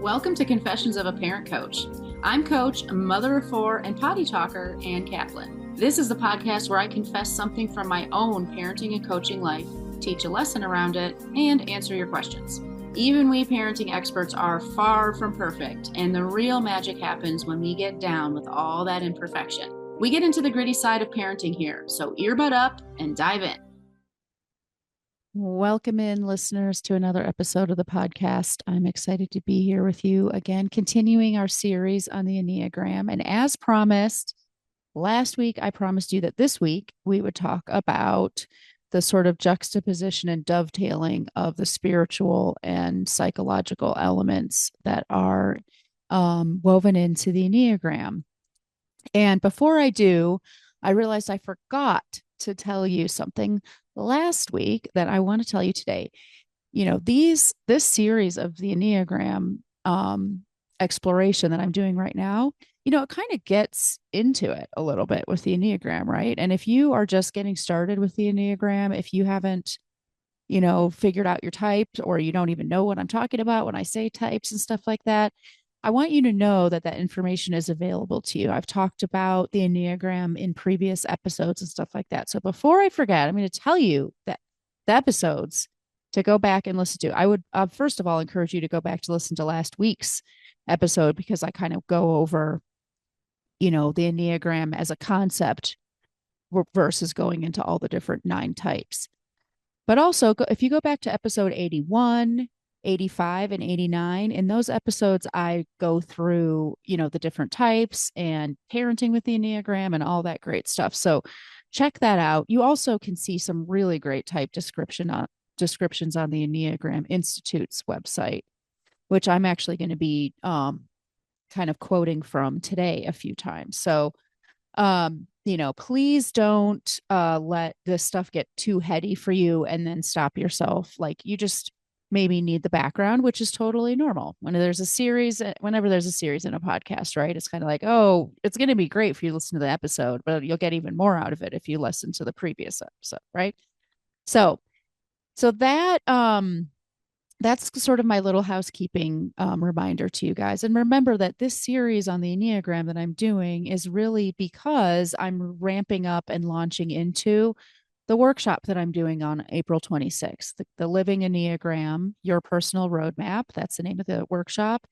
Welcome to Confessions of a Parent Coach. I'm Coach, a mother of four, and potty talker, Ann Kaplan. This is the podcast where I confess something from my own parenting and coaching life, teach a lesson around it, and answer your questions. Even we parenting experts are far from perfect, and the real magic happens when we get down with all that imperfection. We get into the gritty side of parenting here, so earbud up and dive in. Welcome in, listeners, to another episode of the podcast. I'm excited to be here with you again, continuing our series on the Enneagram. And as promised, last week, I promised you that this week we would talk about the sort of juxtaposition and dovetailing of the spiritual and psychological elements that are woven into the Enneagram. And before I do, I realized I forgot to tell you something last week that I want to tell you today. You know, this series of the Enneagram exploration that I'm doing right now, you know, it kind of gets into it a little bit with the Enneagram, right? And if you are just getting started with the Enneagram, if you haven't, you know, figured out your types, or you don't even know what I'm talking about when I say types and stuff like that, I want you to know that that information is available to you. I've talked about the Enneagram in previous episodes and stuff like that. So before I forget, I'm going to tell you that the episodes to go back and listen to. I would, first of all, encourage you to go back to listen to last week's episode, because I kind of go over, you know, the Enneagram as a concept versus going into all the different 9 types. But also, if you go back to episode 81, 85, and 89, in those episodes, I go through, you know, the different types and parenting with the Enneagram and all that great stuff. So check that out. You also can see some really great type descriptions on the Enneagram Institute's website, which I'm actually going to be kind of quoting from today a few times. So you know, please don't let this stuff get too heady for you and then stop yourself. Like, you just maybe need the background, which is totally normal. Whenever there's a series in a podcast, right? It's kind of like, oh, it's going to be great if you listen to the episode, but you'll get even more out of it if you listen to the previous episode, right? So that's sort of my little housekeeping reminder to you guys. And remember that this series on the Enneagram that I'm doing is really because I'm ramping up and launching into the workshop that I'm doing on April 26th, the Living Enneagram, Your Personal Roadmap. That's the name of the workshop.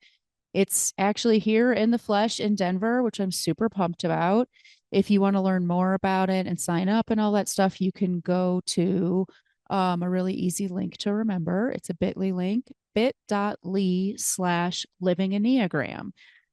It's actually here in the flesh in Denver, which I'm super pumped about. If you want to learn more about it and sign up and all that stuff, you can go to a really easy link to remember. It's a bit.ly link, bit.ly/living Enneagram.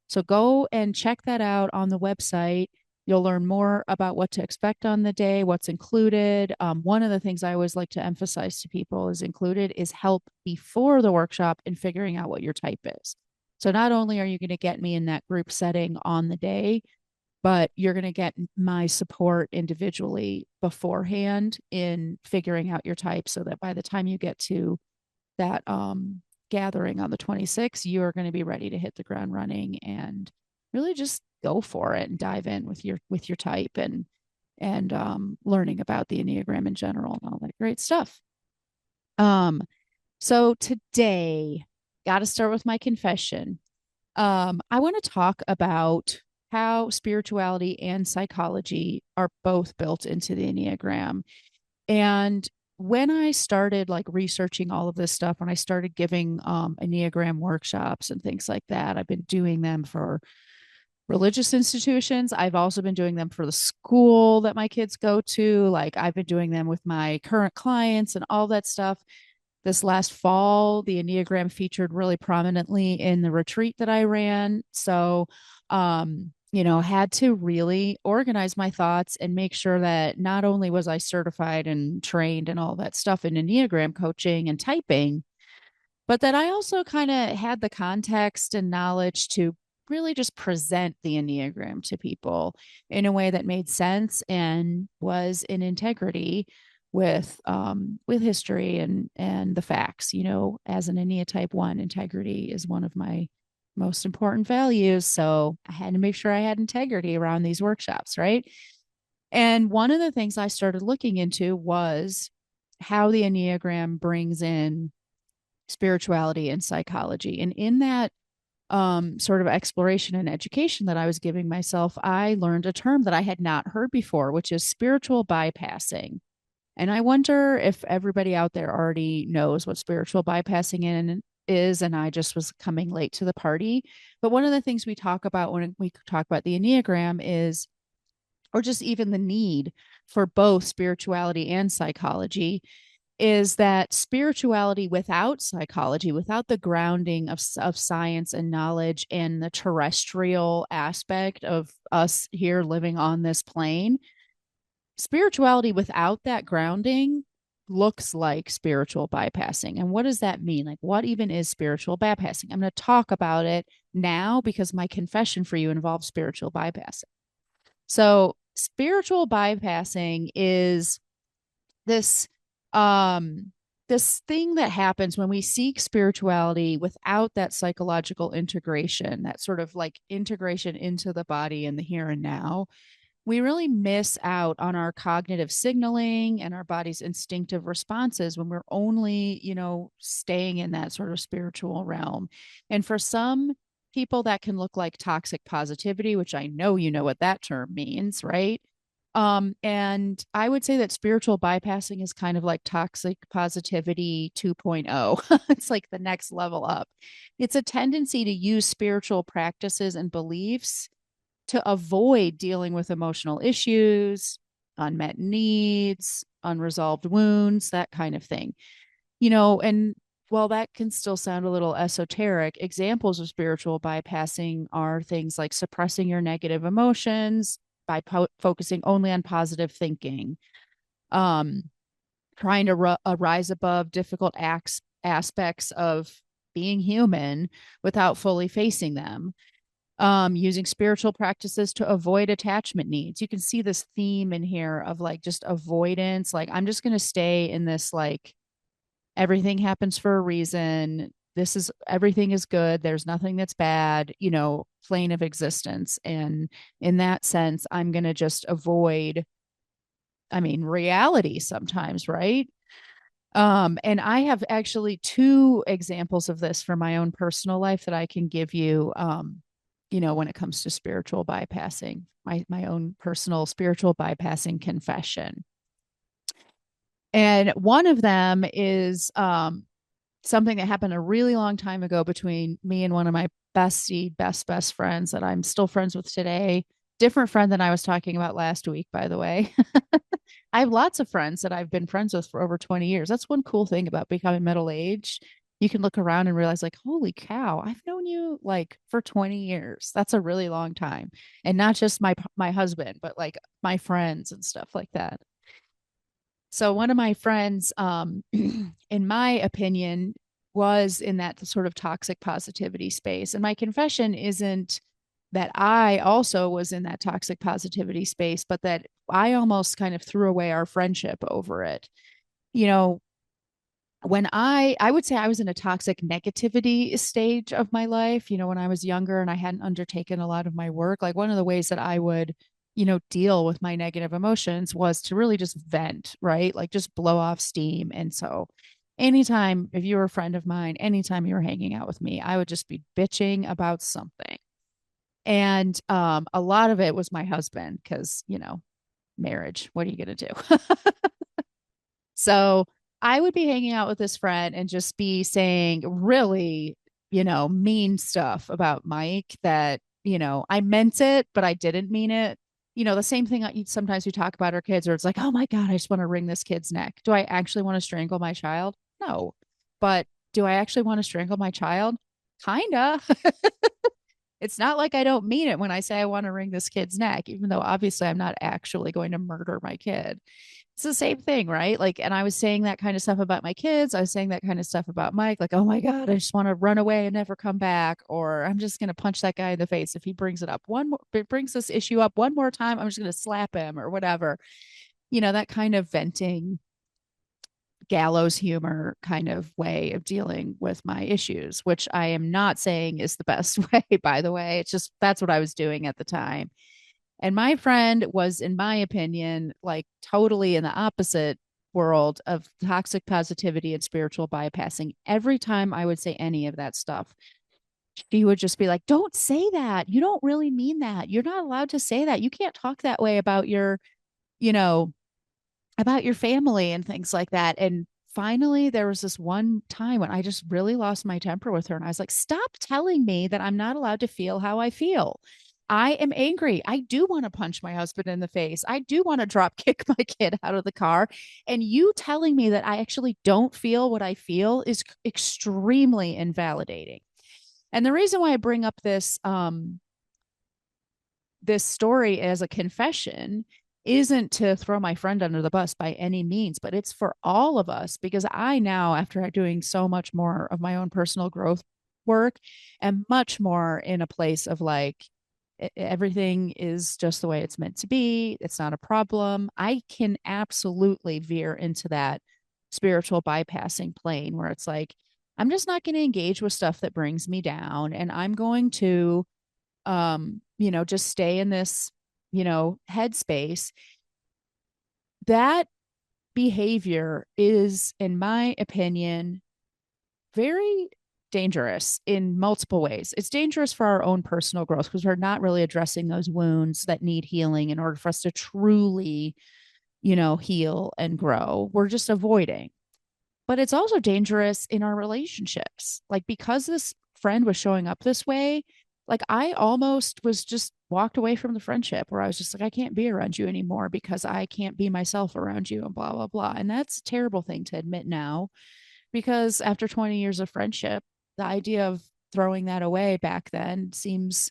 So go and check that out on the website. You'll learn more about what to expect on the day, what's included. One of the things I always like to emphasize to people is included is help before the workshop in figuring out what your type is. So not only are you going to get me in that group setting on the day, but you're going to get my support individually beforehand in figuring out your type, so that by the time you get to that gathering on the 26th, you're going to be ready to hit the ground running and really just go for it and dive in with your type and learning about the Enneagram in general and all that great stuff. So today, got to start with my confession. I want to talk about how spirituality and psychology are both built into the Enneagram. And when I started like researching all of this stuff, when I started giving Enneagram workshops and things like that, I've been doing them for religious institutions. I've also been doing them for the school that my kids go to. Like, I've been doing them with my current clients and all that stuff. This last fall, the Enneagram featured really prominently in the retreat that I ran. So, you know, had to really organize my thoughts and make sure that not only was I certified and trained and all that stuff in Enneagram coaching and typing, but that I also kind of had the context and knowledge to really just present the Enneagram to people in a way that made sense and was in integrity with history and the facts. You know, as an Ennea type 1, integrity is one of my most important values. So I had to make sure I had integrity around these workshops, right? And one of the things I started looking into was how the Enneagram brings in spirituality and psychology. And in that sort of exploration and education that I was giving myself, I learned a term that I had not heard before, which is spiritual bypassing. And I wonder if everybody out there already knows what spiritual bypassing is, and I just was coming late to the party. But one of the things we talk about when we talk about the Enneagram is, or just even the need for both spirituality and psychology, is that spirituality without psychology, without the grounding of science and knowledge and the terrestrial aspect of us here living on this plane, spirituality without that grounding looks like spiritual bypassing. And what does that mean? Like, what even is spiritual bypassing? I'm going to talk about it now because my confession for you involves spiritual bypassing. So, spiritual bypassing is this this thing that happens when we seek spirituality without that psychological integration, that sort of like integration into the body and the here and now. We really miss out on our cognitive signaling and our body's instinctive responses when we're only, staying in that sort of spiritual realm. And for some people, that can look like toxic positivity, which I know you know what that term means, right? And I would say that spiritual bypassing is kind of like toxic positivity 2.0. It's like the next level up. It's a tendency to use spiritual practices and beliefs to avoid dealing with emotional issues, unmet needs, unresolved wounds, that kind of thing. And while that can still sound a little esoteric, examples of spiritual bypassing are things like suppressing your negative emotions by focusing only on positive thinking, um, trying to rise above difficult aspects of being human without fully facing them, using spiritual practices to avoid attachment needs. You can see this theme in here of like just avoidance. Like, I'm just going to stay in this, like, everything happens for a reason. This is everything is good. There's nothing that's bad, plane of existence. And in that sense, I'm going to just avoid, reality sometimes, right? And I have actually two examples of this from my own personal life that I can give you, when it comes to spiritual bypassing, my own personal spiritual bypassing confession. And one of them is something that happened a really long time ago between me and one of my best friends that I'm still friends with today. Different friend than I was talking about last week, by the way. I have lots of friends that I've been friends with for over 20 years. That's one cool thing about becoming middle aged. You can look around and realize, like, holy cow, I've known you like for 20 years. That's a really long time. And not just my husband, but like my friends and stuff like that. So one of my friends, in my opinion, was in that sort of toxic positivity space. And my confession isn't that I also was in that toxic positivity space, but that I almost kind of threw away our friendship over it. You know, when I would say I was in a toxic negativity stage of my life, when I was younger and I hadn't undertaken a lot of my work, like one of the ways that I would, deal with my negative emotions was to really just vent, right? Like just blow off steam. And so anytime, if you were a friend of mine, anytime you were hanging out with me, I would just be bitching about something. And a lot of it was my husband because, marriage, what are you going to do? So I would be hanging out with this friend and just be saying really, mean stuff about Mike that, I meant it, but I didn't mean it. The same thing sometimes we talk about our kids, or it's like, oh my God, I just want to wring this kid's neck. Do I actually want to strangle my child? No. But do I actually want to strangle my child? Kinda. It's not like I don't mean it when I say I want to wring this kid's neck, even though obviously I'm not actually going to murder my kid. It's the same thing, right? Like, and I was saying that kind of stuff about my kids. I was saying that kind of stuff about Mike, like, oh my God, I just want to run away and never come back. Or I'm just going to punch that guy in the face. If he brings it up brings this issue up one more time, I'm just going to slap him or whatever. That kind of venting, gallows humor kind of way of dealing with my issues, which I am not saying is the best way, by the way. It's just that's what I was doing at the time. And my friend was, in my opinion, like totally in the opposite world of toxic positivity and spiritual bypassing. Every time I would say any of that stuff, she would just be like, don't say that. You don't really mean that. You're not allowed to say that. You can't talk that way about you know, about your family and things like that. And finally, there was this one time when I just really lost my temper with her. And I was like, stop telling me that I'm not allowed to feel how I feel. I am angry. I do want to punch my husband in the face. I do want to drop kick my kid out of the car. And you telling me that I actually don't feel what I feel is extremely invalidating. And the reason why I bring up this story as a confession isn't to throw my friend under the bus by any means, but it's for all of us because I now, after doing so much more of my own personal growth work, am much more in a place of like, everything is just the way it's meant to be. It's not a problem. I can absolutely veer into that spiritual bypassing plane where it's like, I'm just not going to engage with stuff that brings me down. And I'm going to just stay in this, headspace. That behavior is, in my opinion, very dangerous in multiple ways. It's dangerous for our own personal growth because we're not really addressing those wounds that need healing in order for us to truly, heal and grow. We're just avoiding. But it's also dangerous in our relationships. Like, because this friend was showing up this way, like I almost was just walked away from the friendship where I was just like, I can't be around you anymore because I can't be myself around you and blah, blah, blah. And that's a terrible thing to admit now because after 20 years of friendship, the idea of throwing that away back then seems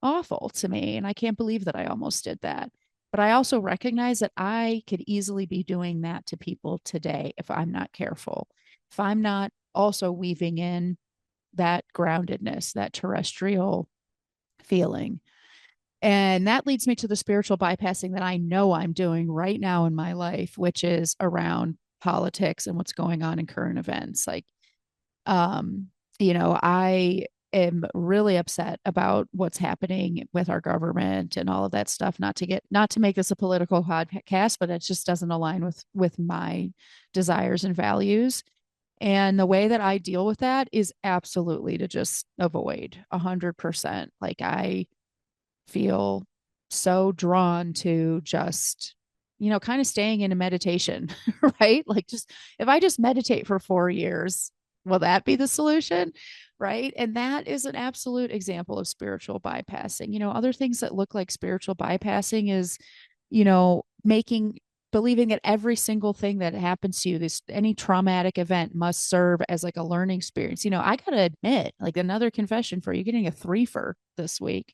awful to me. And I can't believe that I almost did that. But I also recognize that I could easily be doing that to people today if I'm not careful. If I'm not also weaving in that groundedness, that terrestrial feeling. And that leads me to the spiritual bypassing that I know I'm doing right now in my life, which is around politics and what's going on in current events. Like, um, I am really upset about what's happening with our government and all of that stuff. Not to make this a political podcast, but it just doesn't align with my desires and values. And the way that I deal with that is absolutely to just avoid 100%. Like I feel so drawn to just, kind of staying in a meditation, right? Like just if I just meditate for 4 years, will that be the solution? Right. And that is an absolute example of spiritual bypassing. Other things that look like spiritual bypassing is, making believing that every single thing that happens to you, this any traumatic event must serve as like a learning experience. I gotta admit, like another confession for you, getting a threefer this week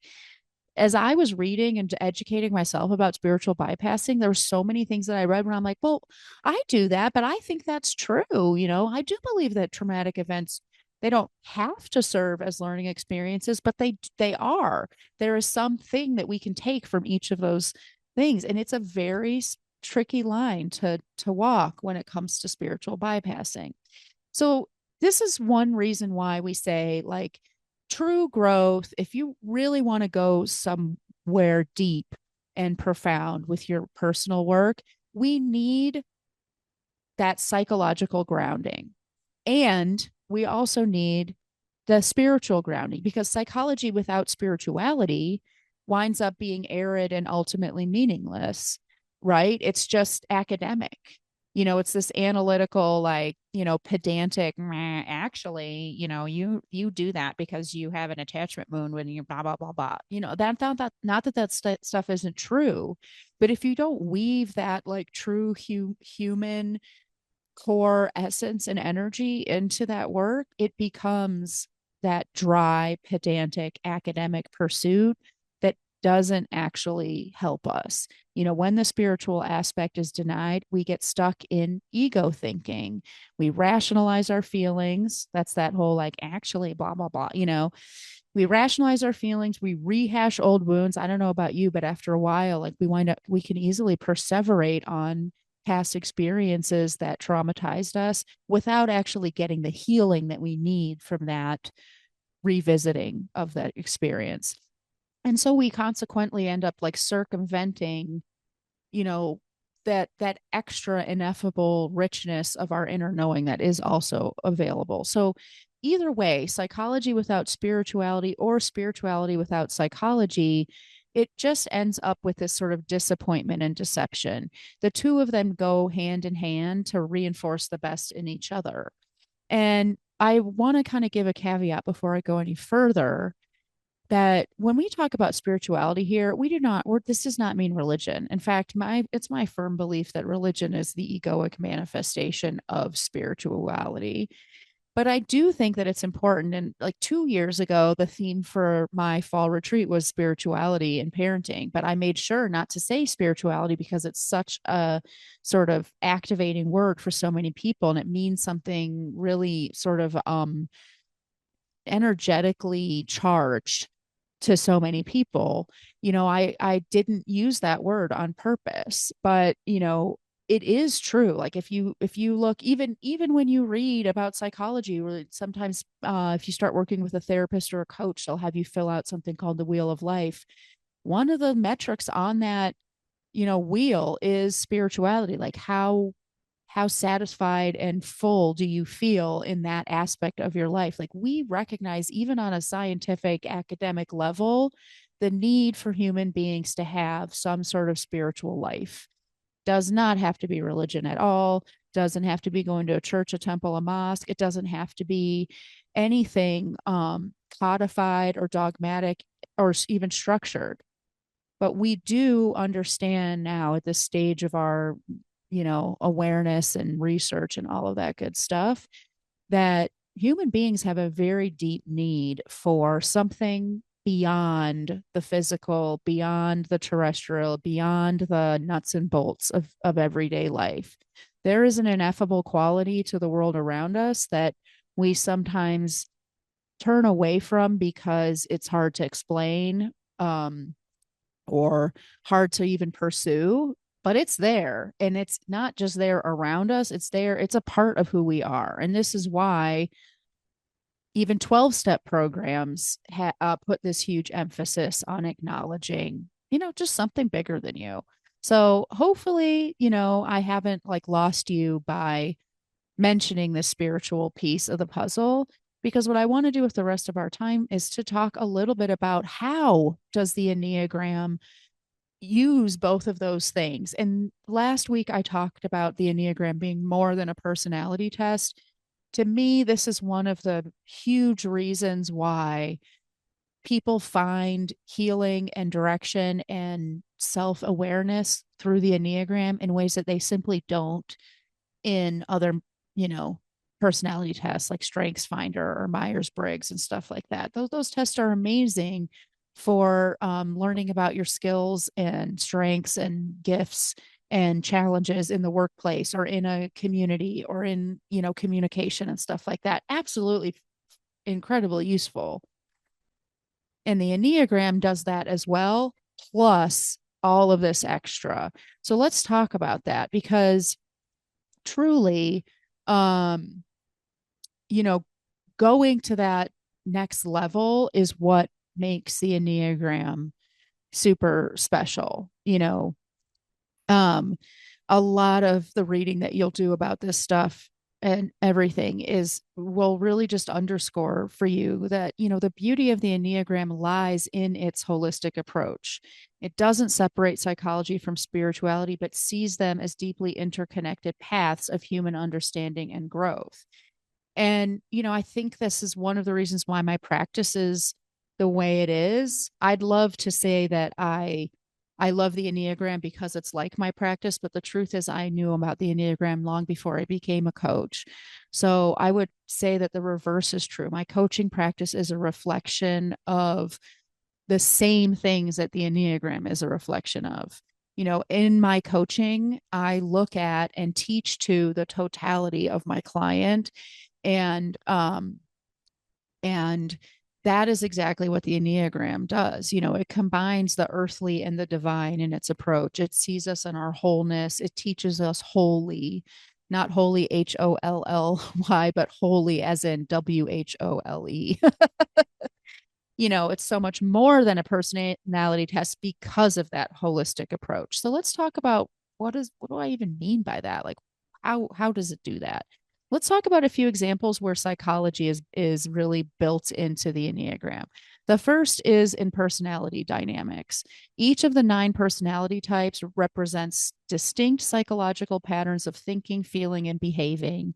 as I was reading and educating myself about spiritual bypassing, there were so many things that I read where I'm like, well, I do that, but I think that's true. I do believe that traumatic events, they don't have to serve as learning experiences, but they are. There is something that we can take from each of those things. And it's a very tricky line to walk when it comes to spiritual bypassing. So this is one reason why we say like true growth, if you really want to go somewhere deep and profound with your personal work, we need that psychological grounding. And we also need the spiritual grounding because psychology without spirituality winds up being arid and ultimately meaningless, right? It's just academic. It's this analytical, like, pedantic, actually, you do that because you have an attachment wound when you blah, blah, blah, blah. That not that stuff isn't true, but if you don't weave that like true human core essence and energy into that work, it becomes that dry, pedantic academic pursuit that doesn't actually help us. When the spiritual aspect is denied, we get stuck in ego thinking. We rationalize our feelings. That's that whole like, actually, blah, blah, blah. We rationalize our feelings. We rehash old wounds. I don't know about you, but after a while, like we can easily perseverate on past experiences that traumatized us without actually getting the healing that we need from that revisiting of that experience. And so we consequently end up like circumventing, you know, that extra ineffable richness of our inner knowing that is also available. So either way, psychology without spirituality or spirituality without psychology, it just ends up with this sort of disappointment and deception. The two of them go hand in hand to reinforce the best in each other. And I want to kind of give a caveat before I go any further that when we talk about spirituality here, we do not, this does not mean religion. In fact, it's my firm belief that religion is the egoic manifestation of spirituality. But I do think that it's important. And like 2 years ago, the theme for my fall retreat was spirituality and parenting. But I made sure not to say spirituality because it's such a sort of activating word for so many people. And it means something really sort of energetically charged to so many people. I didn't use that word on purpose, but it is true. Like if you look, even when you read about psychology, or sometimes if you start working with a therapist or a coach, they'll have you fill out something called the wheel of life. One of the metrics on that wheel is spirituality. Like how satisfied and full do you feel in that aspect of your life? Like we recognize, even on a scientific academic level, the need for human beings to have some sort of spiritual life. Does not have to be religion at all, doesn't have to be going to a church, a temple, a mosque. It doesn't have to be anything codified or dogmatic or even structured. But we do understand now at this stage of our awareness and research and all of that good stuff, that human beings have a very deep need for something beyond the physical, beyond the terrestrial, beyond the nuts and bolts of everyday life. There is an ineffable quality to the world around us that we sometimes turn away from because it's hard to explain, or hard to even pursue, but it's there. And it's not just there around us, it's there, it's a part of who we are. And this is why even 12-step programs put this huge emphasis on acknowledging, just something bigger than you. So hopefully, I haven't like lost you by mentioning the spiritual piece of the puzzle, because what I want to do with the rest of our time is to talk a little bit about how does the Enneagram use both of those things. And last week I talked about the Enneagram being more than a personality test. To me, this is one of the huge reasons why people find healing and direction and self-awareness through the Enneagram in ways that they simply don't in other, you know, personality tests like Strengths Finder or Myers-Briggs and stuff like that. Those tests are amazing for learning about your skills and strengths and gifts and challenges in the workplace or in a community or in, communication and stuff like that. Absolutely incredibly useful. And the Enneagram does that as well, plus all of this extra. So let's talk about that, because truly, um, you know, going to that next level is what makes the Enneagram super special. Um, a lot of the reading that you'll do about this stuff and everything will really just underscore for you that, the beauty of the Enneagram lies in its holistic approach. It doesn't separate psychology from spirituality, but sees them as deeply interconnected paths of human understanding and growth. And, I think this is one of the reasons why my practice is the way it is. I'd love to say that I love the Enneagram because it's like my practice, but the truth is I knew about the Enneagram long before I became a coach. So I would say that the reverse is true. My coaching practice is a reflection of the same things that the Enneagram is a reflection of. In my coaching, I look at and teach to the totality of my client, and that is exactly what the Enneagram does. It combines the earthly and the divine in its approach. It sees us in our wholeness. It teaches us wholly, not holy, HOLLY, but holy as in WHOLE. It's so much more than a personality test because of that holistic approach. So let's talk about what do I even mean by that? Like, how does it do that? Let's talk about a few examples where psychology is really built into the Enneagram. The first is in personality dynamics. Each of the 9 personality types represents distinct psychological patterns of thinking, feeling, and behaving.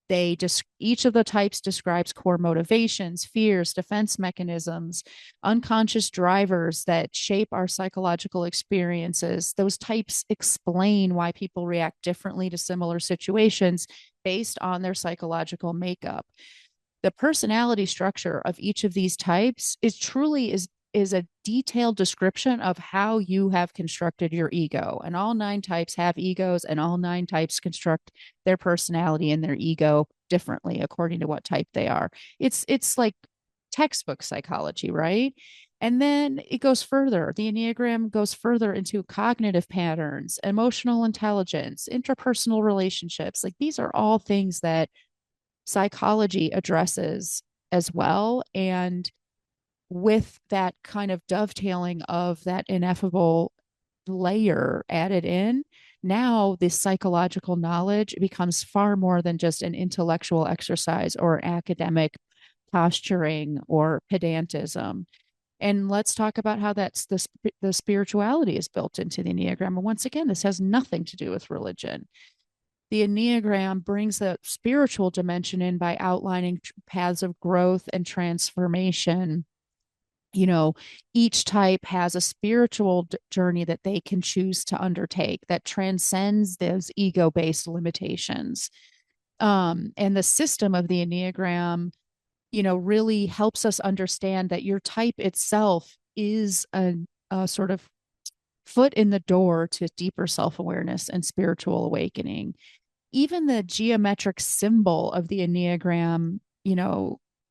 They just each of the types describes core motivations, fears, defense mechanisms, unconscious drivers that shape our psychological experiences. Those types explain why people react differently to similar situations based on their psychological makeup. The personality structure of each of these types is a detailed description of how you have constructed your ego. And all 9 types have egos, and all 9 types construct their personality and their ego differently according to what type they are. It's like textbook psychology, right? And then it goes further. The Enneagram goes further into cognitive patterns, emotional intelligence, interpersonal relationships. Like these are all things that psychology addresses as well. And with that kind of dovetailing of that ineffable layer added in, now this psychological knowledge becomes far more than just an intellectual exercise or academic posturing or pedantism. And let's talk about how that's the spirituality is built into the Enneagram. And once again, this has nothing to do with religion. The Enneagram brings the spiritual dimension in by outlining paths of growth and transformation. You know, each type has a spiritual journey that they can choose to undertake that transcends those ego based limitations. And the system of the Enneagram, really helps us understand that your type itself is a sort of foot in the door to deeper self awareness and spiritual awakening. Even the geometric symbol of the Enneagram,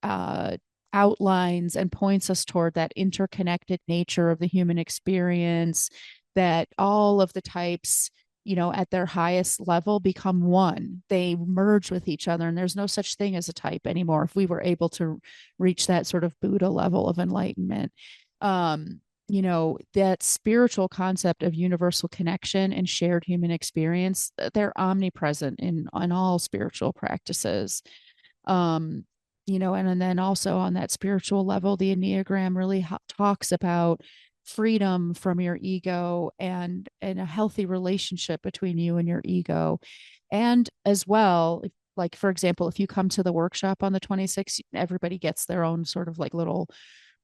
uh, outlines and points us toward that interconnected nature of the human experience, that all of the types, at their highest level become one. They merge with each other, and there's no such thing as a type anymore if we were able to reach that sort of Buddha level of enlightenment. That spiritual concept of universal connection and shared human experience, they're omnipresent in all spiritual practices. um and then also on that spiritual level, the Enneagram really talks about freedom from your ego and a healthy relationship between you and your ego. And as well, like for example, if you come to the workshop on the 26th, everybody gets their own sort of like little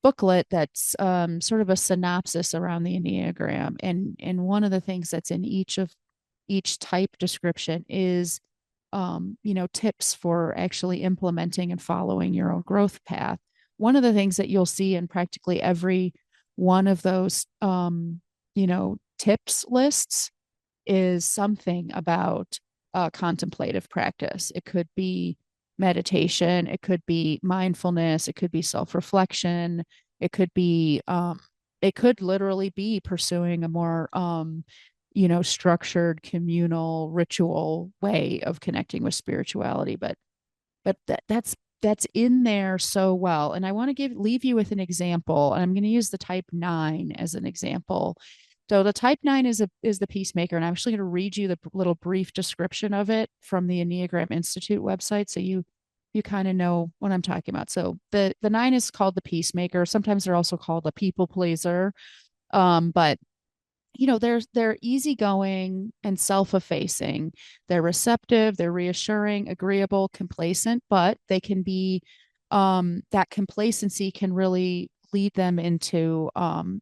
booklet that's sort of a synopsis around the Enneagram. And one of the things that's in each type description is tips for actually implementing and following your own growth path. One of the things that you'll see in practically every one of those tips lists is something about contemplative practice. It could be meditation, it could be mindfulness, it could be self-reflection, it could be it could literally be pursuing a more structured communal ritual way of connecting with spirituality. But that's in there so well. And I want to leave you with an example, and I'm going to use the type 9 as an example. So the type 9 is the peacemaker, and I'm actually going to read you the little brief description of it from the Enneagram Institute website, so you kind of know what I'm talking about. So the 9 is called the peacemaker. Sometimes they're also called a people pleaser. But they're easygoing and self-effacing. They're receptive, they're reassuring, agreeable, complacent, but they can be that complacency can really lead them into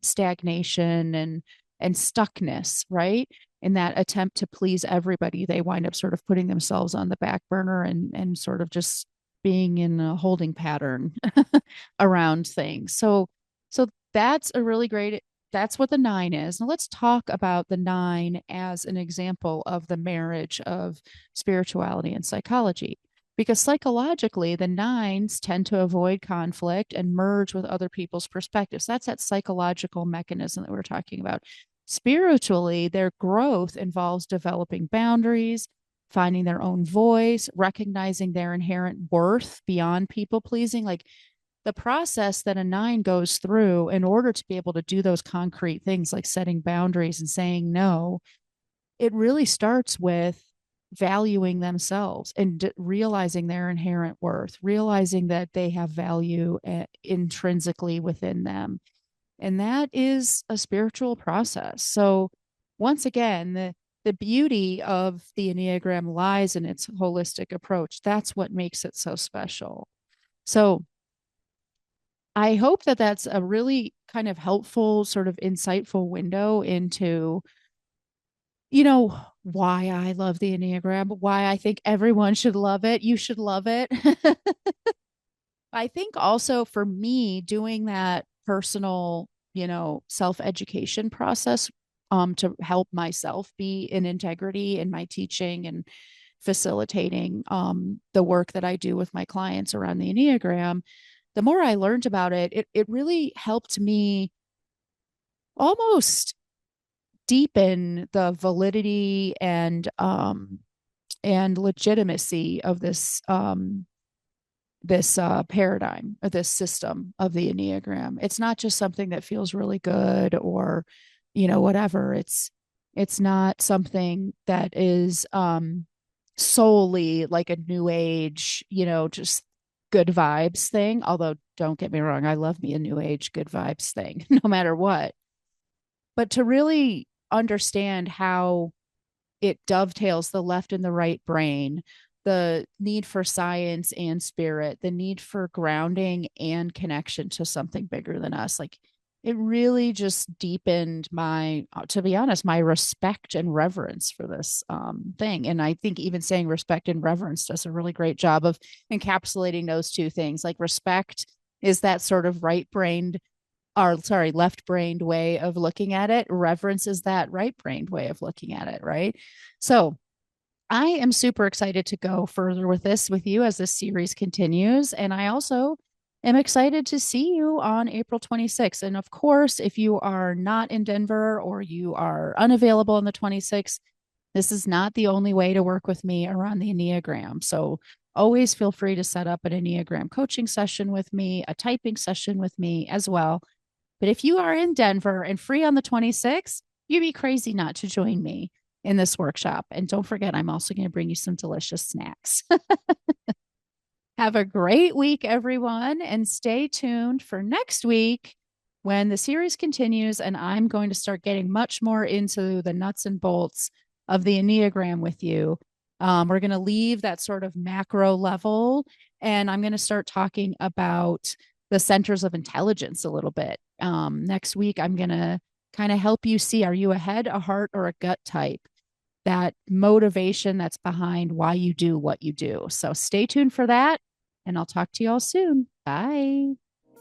stagnation and stuckness, right? In that attempt to please everybody, they wind up sort of putting themselves on the back burner and sort of just being in a holding pattern around things. So that's a really great that's what the 9 is. Now let's talk about the 9 as an example of the marriage of spirituality and psychology. Because psychologically, the 9s tend to avoid conflict and merge with other people's perspectives. That's that psychological mechanism that we're talking about. Spiritually, their growth involves developing boundaries, finding their own voice, recognizing their inherent worth beyond people pleasing. Like the process that a 9 goes through in order to be able to do those concrete things like setting boundaries and saying no, it really starts with valuing themselves and realizing their inherent worth, realizing that they have value intrinsically within them. And that is a spiritual process. So once again, the beauty of the Enneagram lies in its holistic approach. That's what makes it so special. So I hope that that's a really kind of helpful, sort of insightful window into, why I love the Enneagram, why I think everyone should love it. You should love it. I think also for me, doing that personal, self-education process to help myself be in integrity in my teaching and facilitating the work that I do with my clients around the Enneagram, the more I learned about it, it really helped me almost deepen the validity and legitimacy of this paradigm or this system of the Enneagram. It's not just something that feels really good or, whatever. It's not something that is solely like a new age, just good vibes thing. Although don't get me wrong, I love me a new age good vibes thing, no matter what. But to really understand how it dovetails the left and the right brain, the need for science and spirit, the need for grounding and connection to something bigger than us. Like it really just deepened to be honest, my respect and reverence for this thing. And I think even saying respect and reverence does a really great job of encapsulating those two things. Like respect is that sort of left brained way of looking at it. Reverence is that right brained way of looking at it, right? So I am super excited to go further with this with you as this series continues. And I also am excited to see you on April 26th. And of course, if you are not in Denver or you are unavailable on the 26th, this is not the only way to work with me around the Enneagram. So always feel free to set up an Enneagram coaching session with me, a typing session with me as well. But if you are in Denver and free on the 26th, you'd be crazy not to join me in this workshop. And don't forget, I'm also going to bring you some delicious snacks. Have a great week, everyone, and stay tuned for next week when the series continues and I'm going to start getting much more into the nuts and bolts of the Enneagram with you. We're going to leave that sort of macro level and I'm going to start talking about the centers of intelligence a little bit. Next week, I'm going to kind of help you see, are you a head, a heart, or a gut type? That motivation that's behind why you do what you do. So stay tuned for that, and I'll talk to you all soon. Bye.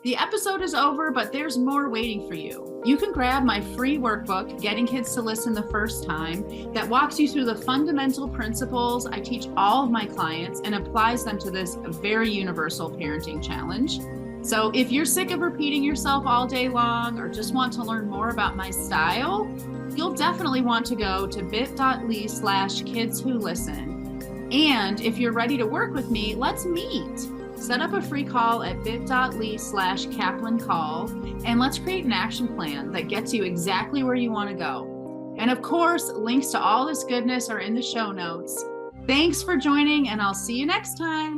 The episode is over, but there's more waiting for you. You can grab my free workbook, Getting Kids to Listen the First Time, that walks you through the fundamental principles I teach all of my clients and applies them to this very universal parenting challenge. So if you're sick of repeating yourself all day long or just want to learn more about my style, you'll definitely want to go to bit.ly/kidswholisten. And if you're ready to work with me, let's meet. Set up a free call at bit.ly/Kaplan call, and let's create an action plan that gets you exactly where you want to go. And of course, links to all this goodness are in the show notes. Thanks for joining, and I'll see you next time.